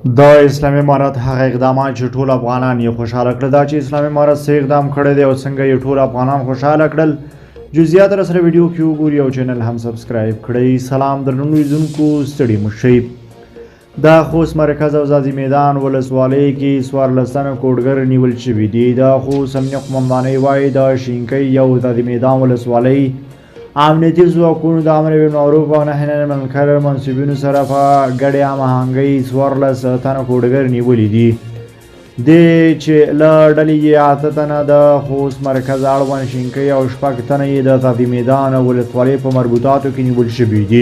د اسلامي امارت هغه اقدامات چې ټول افغانان یې خوشحاله کړل دا چې اسلامي امارت څه اقدام کړی دی او څنګه یې ټول افغانان خوشحاله کړل جزئیات سره ویډیو کې وګورئ او چینل هم سبسکرایب کړئ. سلام درنو لیدونکو ستړي مه شئ. د خوست مرکز او ځاځي میدان ولسوالۍ کې 14 تنه کوډګر نیول شوي دي. د خوست امنیه قومندانۍ وایي د شینکۍ او ځاځي میدان ولسوالۍ امنیتي ځواکونو د امر بالمعروف او نهي عن المنکر منصبینو سره په ګډې هماهنګۍ 14 تنه کوډګر نیولي دي. دې چې له ډلې یې 8 تنه د خوست مرکز اړوند شینکۍ او 6 تنه یې د ځاځي میدان ولسوالۍ په مربوطاتو کې نیول شوي دي.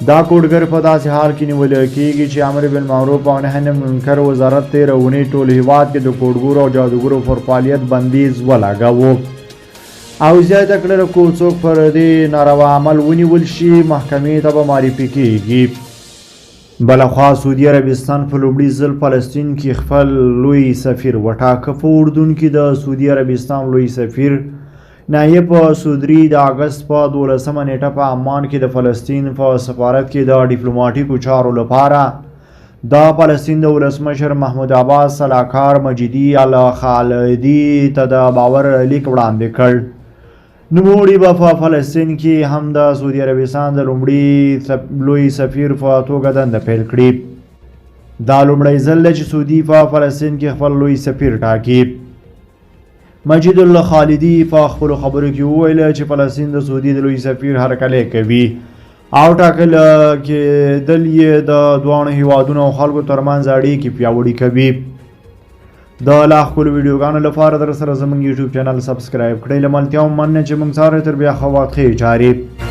دا کوډګر په داسې حال کې نیول کېږي چې امر بالمعروف او نهي عن المنکر وزارت تېره اونۍ ټول هېواد کې د کوډګرو او جادوګرو پر فعالیت بندیز ولګاوه او زیاته کړله که څوک پر دې ناروا عمل ونیول شي محکمې ته به معرفي کېږي. بلخوا سعودي عربستان په لومړي ځل فلسطین کې خپل لوی سفیر وټاکه. په اردن کې د سعودي عربستان لوی سفیر نایب سودري د اګست په 12مه نیټه په عمان کې د فلسطین په سفارت کې د ډیپلوماټیکو چارو لپاره د فلسطین د ولسمشر محمود عباس سلاکار مجیدي الخالدي ته د باور لیک وړاندې کړ. نوموړي به په فلسطین کې هم د سعودي عربستان د لومړي لوی سفیر په توګه دنده پیل کړي. دا لومړی ځل دی چې سعودي په فلسطین کې خپل لوی سفیر ټاکي. مجید الله خالدي په خپلو خبرو کې وویل چې فلسطین د سعودي د لوی سفیر هرکلی کوي او ټاکل کېدل یې د دواړو هیوادونو او خلکو ترمنځ اړیکې پیاوړې کوي. د لا ښکلو ویډیوګانو لپاره در سره زموږ یوټیوب چینل سبسکرایب کړئ. له ملتیا مننه چې موږ سره تر بیا ښه وخت ښې چارې